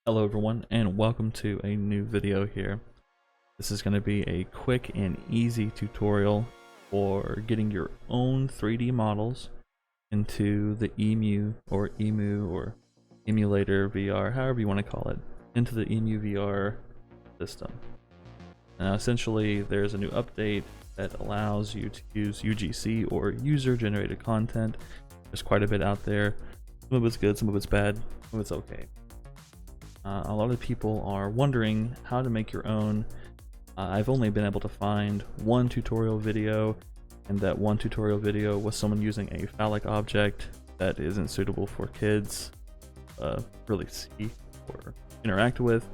Hello everyone, and welcome to a new video here. This is going to be a quick and easy tutorial for getting your own 3D models into the EMU or emulator VR, however you want to call it, into the EmuVR system. Now essentially there's a new update that allows you to use UGC or user generated content. There's quite a bit out there. Some of it's good, some of it's bad, some of it's okay. A lot of people are wondering how to make your own. I've only been able to find one tutorial video, and that one tutorial video was someone using a phallic object that isn't suitable for kids really see or interact with.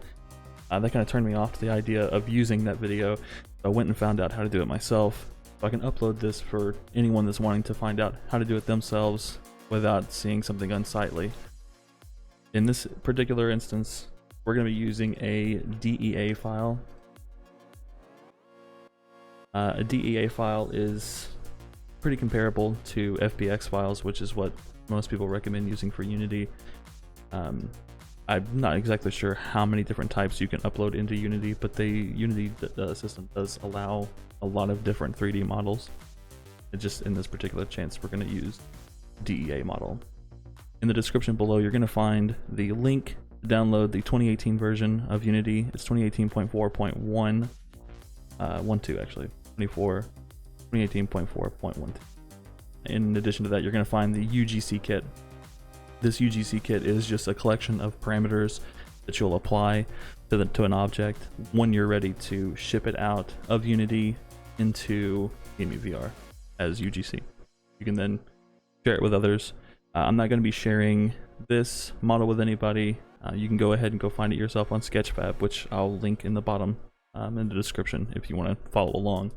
That kind of turned me off to the idea of using that video. So I went and found out how to do it myself, so I can upload this for anyone that's wanting to find out how to do it themselves without seeing something unsightly. In this particular instance, we're going to be using a DEA file. A DEA file is pretty comparable to FBX files, which is what most people recommend using for Unity. I'm not exactly sure how many different types you can upload into Unity, but the Unity system does allow a lot of different 3D models. Just in this particular chance, we're going to use DEA model. In the description below, you're going to find the link to download the 2018 version of Unity. It's 2018.4.1, 12 actually, 2018.4.12. In addition to that, you're going to find the UGC kit. This UGC kit is just a collection of parameters that you'll apply to an object when you're ready to ship it out of Unity into EmuVR as UGC. You can then share it with others. I'm not going to be sharing this model with anybody. You can go ahead and go find it yourself on Sketchfab, which I'll link in the bottom in the description if you want to follow along.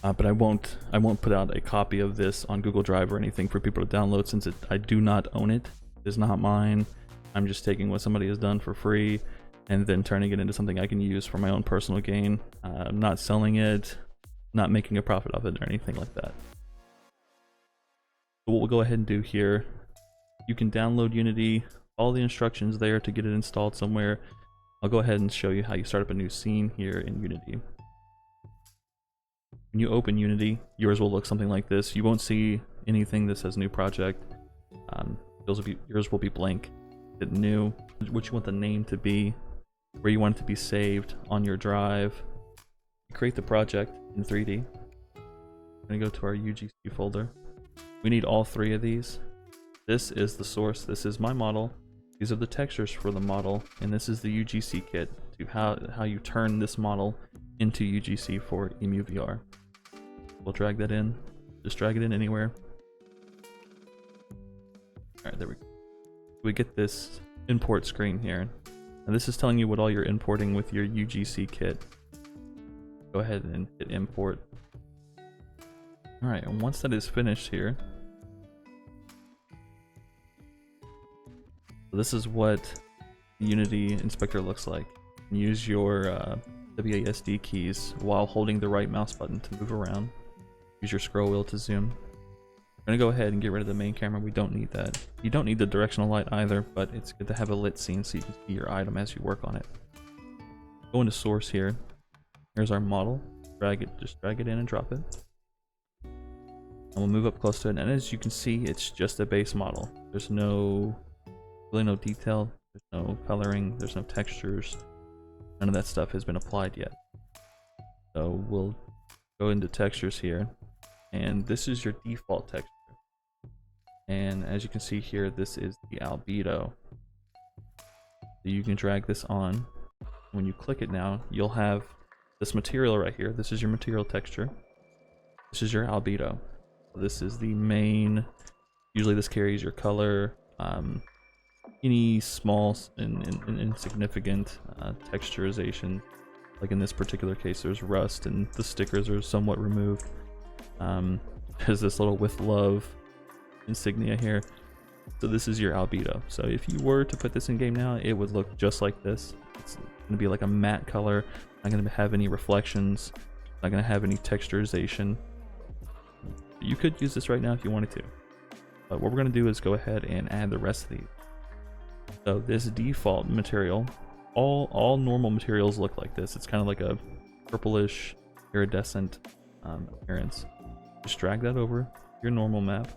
But I won't put out a copy of this on Google Drive or anything for people to download, since I do not own it. It is not mine. I'm just taking what somebody has done for free and then turning it into something I can use for my own personal gain. I'm not selling it, not making a profit of it or anything like that. So what we'll go ahead and do here, you can download Unity, all the instructions there to get it installed somewhere. I'll go ahead and show you how you start up a new scene here in Unity. When you open Unity, yours will look something like this. You won't see anything that says new project. Yours will be blank. Hit new, what you want the name to be, where you want it to be saved on your drive. Create the project in 3D. I'm gonna go to our UGC folder. We need all three of these. This is the source, this is my model, these are the textures for the model, and this is the UGC kit to how you turn this model into UGC for EmuVR. We'll drag that in, just drag it in anywhere. Alright, there we go. We get this import screen here, and this is telling you what all you're importing with your UGC kit. Go ahead and hit import. Alright, and once that is finished here, this is what the Unity inspector looks like. Use your WASD keys while holding the right mouse button to move around. Use your scroll wheel to zoom. I'm gonna go ahead and get rid of the main camera. We don't need that. You don't need the directional light either, but it's good to have a lit scene so you can see your item as you work on it. Go into source here. Here's our model. Just drag it in and drop it. And we'll move up close to it, and as you can see, it's just a base model. There's really no detail, there's no coloring, there's no textures. None of that stuff has been applied yet. So we'll go into textures here, and this is your default texture. And as you can see here, this is the albedo. So you can drag this on. When you click it now, you'll have this material right here. This is your material texture. This is your albedo. This is the main, usually this carries your color, any small and insignificant texturization. Like in this particular case, there's rust and the stickers are somewhat removed. There's this little with love insignia here. So this is your albedo. So if you were to put this in game now, it would look just like this. It's gonna be like a matte color, not gonna have any reflections, not gonna have any texturization. You could use this right now if you wanted to, but what we're going to do is go ahead and add the rest of these. So this default material, all normal materials look like this. It's kind of like a purplish iridescent appearance. Just drag that over your normal map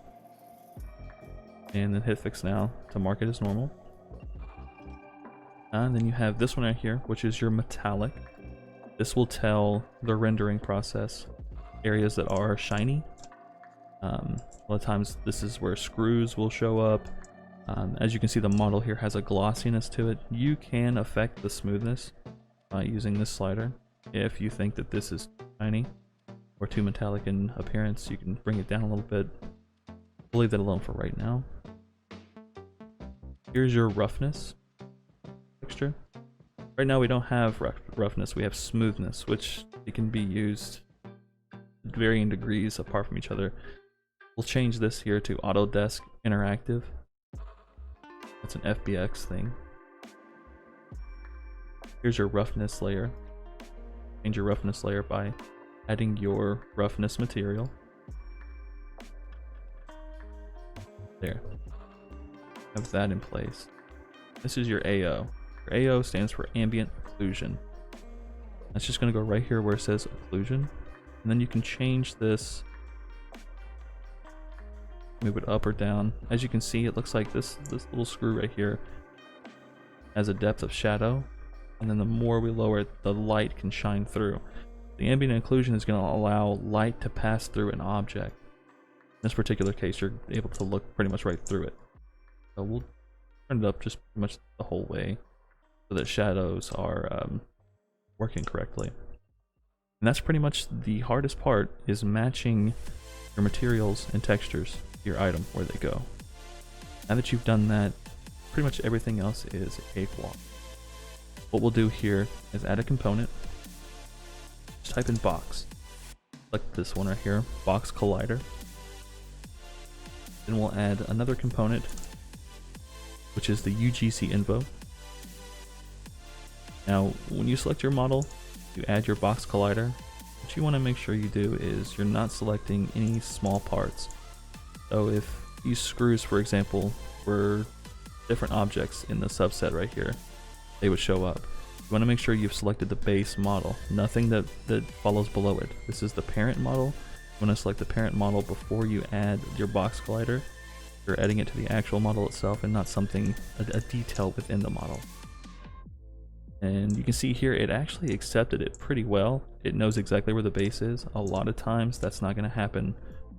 and then hit fix now to mark it as normal. And then you have this one right here, which is your metallic. This will tell the rendering process areas that are shiny. A lot of times this is where screws will show up. As you can see, the model here has a glossiness to it. You can affect the smoothness by using this slider. If you think that this is shiny or too metallic in appearance, you can bring it down a little bit. We'll leave that alone for right now. Here's your roughness texture. Right now we don't have roughness, we have smoothness, which it can be used at varying degrees apart from each other. We'll change this here to Autodesk Interactive. That's an FBX thing. Here's your roughness layer. Change your roughness layer by adding your roughness material. There. Have that in place. This is your AO. Your AO stands for ambient occlusion. That's just going to go right here where it says occlusion. And then you can change this, move it up or down. As you can see, it looks like this little screw right here has a depth of shadow, and then the more we lower it, the light can shine through. The ambient occlusion is going to allow light to pass through an object. In this particular case, you're able to look pretty much right through it. So we'll turn it up just pretty much the whole way so that shadows are working correctly. And that's pretty much the hardest part, is matching your materials and textures to your item where they go. Now that you've done that, pretty much everything else is a cakewalk. What we'll do here is add a component. Just type in box. Select this one right here, box collider. Then we'll add another component, which is the UGC info. Now, when you select your model, you add your box collider. What you want to make sure you do is you're not selecting any small parts. So if these screws, for example, were different objects in the subset right here, they would show up. You want to make sure you've selected the base model, nothing that follows below it. This is the parent model. You want to select the parent model before you add your box collider. You're adding it to the actual model itself and not something, a detail within the model. And you can see here it actually accepted it pretty well. It knows exactly where the base is. A lot of times that's not going to happen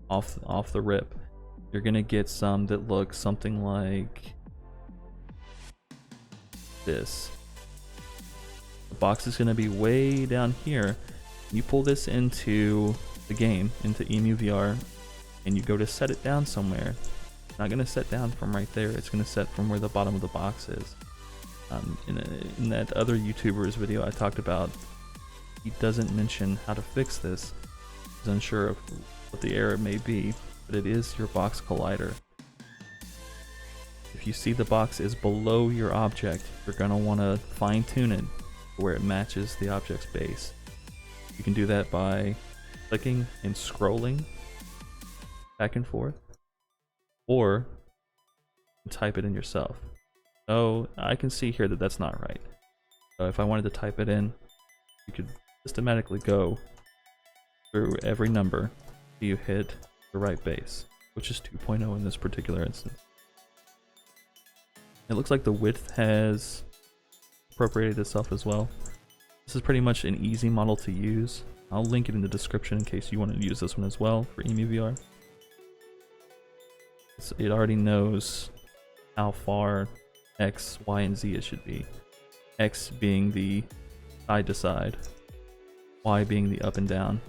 off the rip. You're going to get some that look something like this. The box is going to be way down here. You pull this into the game, into EmuVR, and you go to set it down somewhere. It's not going to set down from right there. It's going to set from where the bottom of the box is. In that other YouTuber's video I talked about, he doesn't mention how to fix this. He's unsure of what the error may be, but it is your box collider. If you see the box is below your object, you're going to want to fine tune it to where it matches the object's base. You can do that by clicking and scrolling back and forth, or type it in yourself. So I can see here that that's not right. So if I wanted to type it in, you could systematically go through every number till you hit the right base, which is 2.0 in this particular instance. It looks like the width has appropriated itself as well. This is pretty much an easy model to use. I'll link it in the description in case you want to use this one as well for EmuVR. It already knows how far X, Y, and Z it should be. X being the side to side, Y being the up and down,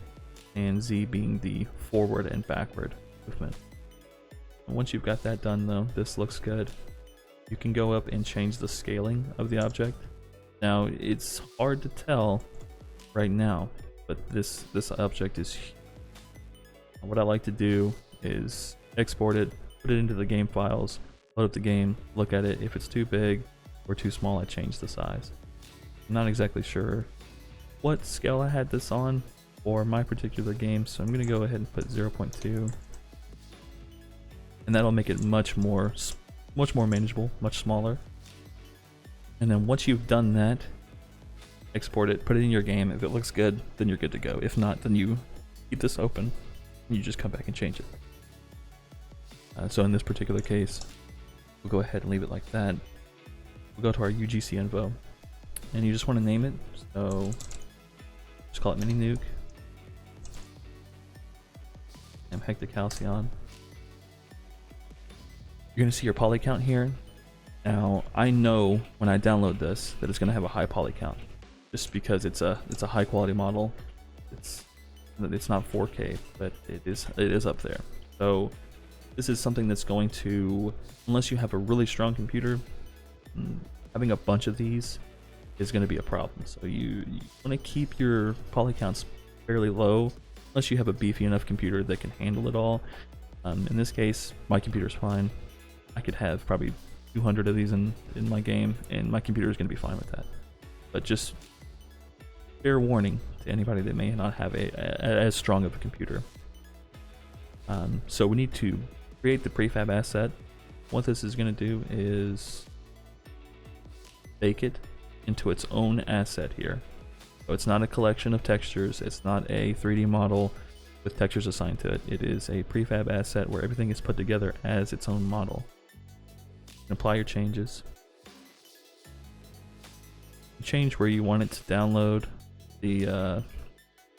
and Z being the forward and backward movement. And once you've got that done though, this looks good. You can go up and change the scaling of the object. Now it's hard to tell right now, but this object is huge. What I like to do is export it, put it into the game files, load up the game, look at it. If it's too big or too small, I change the size. I'm not exactly sure what scale I had this on for my particular game, so I'm going to go ahead and put 0.2, and that'll make it much more manageable, much smaller. And then once you've done that, export it, put it in your game. If it looks good, then you're good to go. If not, then you keep this open and you just come back and change it. So in this particular case, we'll go ahead and leave it like that. We'll go to our UGC info, and you just want to name it. So just call it Mini Nuke. And Hectic Halcyon. You're gonna see your poly count here. Now I know when I download this that it's gonna have a high poly count, just because it's a high quality model. It's not 4K, but it is up there. So this is something that's going to, unless you have a really strong computer, having a bunch of these is going to be a problem. So you want to keep your poly counts fairly low, unless you have a beefy enough computer that can handle it all. In this case, my computer's fine. I could have probably 200 of these in my game, and my computer is going to be fine with that. But just fair warning to anybody that may not have as strong of a computer. So we need to create the prefab asset. What this is going to do is bake it into its own asset here. So it's not a collection of textures, it's not a 3D model with textures assigned to it. It is a prefab asset where everything is put together as its own model. You can apply your changes. Change where you want it to download the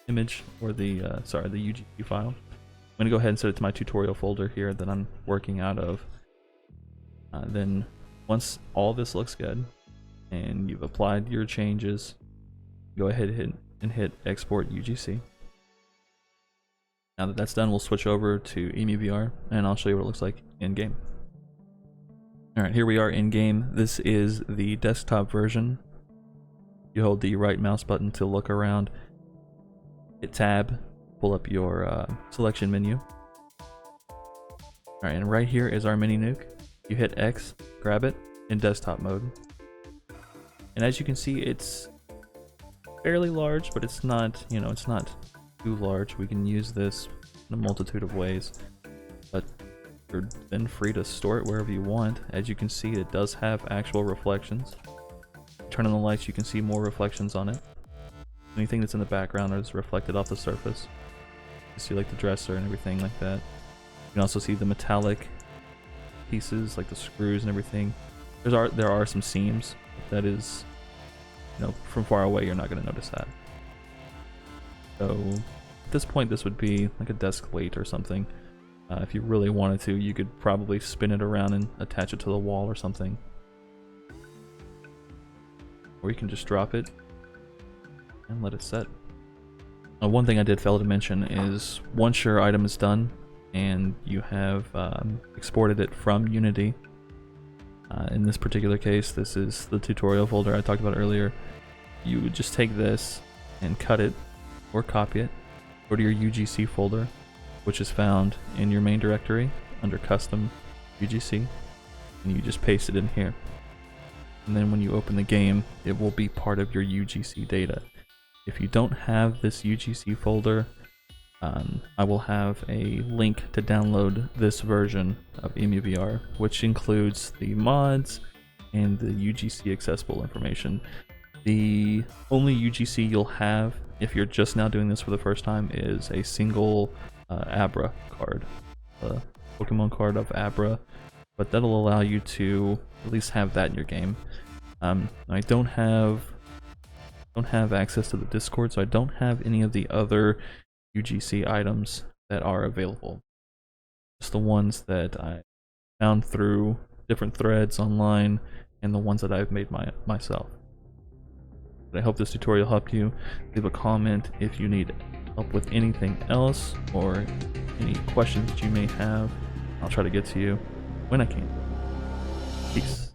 image or the UGC file. I'm going to go ahead and set it to my tutorial folder here that I'm working out of. Then once all this looks good and you've applied your changes, go ahead and hit export UGC. Now that that's done, we'll switch over to EmuVR and I'll show you what it looks like in game. Alright, here we are in game. This is the desktop version. You hold the right mouse button to look around, hit tab, pull up your selection menu. Alright, and right here is our Mini Nuke. You hit X, grab it in desktop mode. And as you can see, it's fairly large, but it's not, it's not too large. We can use this in a multitude of ways, but you're then free to store it wherever you want. As you can see, it does have actual reflections. Turn on the lights, you can see more reflections on it. Anything that's in the background is reflected off the surface. You see like the dresser and everything like that. You can also see the metallic pieces, like the screws and everything. There are some seams. That is, from far away you're not going to notice that. So at this point, this would be like a desk weight or something. If you really wanted to, you could probably spin it around and attach it to the wall or something. Or you can just drop it and let it set. One thing I did fail to mention is once your item is done and you have exported it from Unity, in this particular case, this is the tutorial folder I talked about earlier, you would just take this and cut it or copy it, go to your UGC folder, which is found in your main directory under custom UGC, and you just paste it in here. And then when you open the game, it will be part of your UGC data. If you don't have this UGC folder, I will have a link to download this version of EmuVR, which includes the mods and the UGC accessible information. The only UGC you'll have if you're just now doing this for the first time is a single Abra card, a Pokemon card of Abra, but that'll allow you to at least have that in your game. I don't have access to the Discord, so I don't have any of the other UGC items that are available. Just the ones that I found through different threads online and the ones that I've made myself. But I hope this tutorial helped you. Leave a comment if you need help with anything else or any questions that you may have. I'll try to get to you when I can. Peace.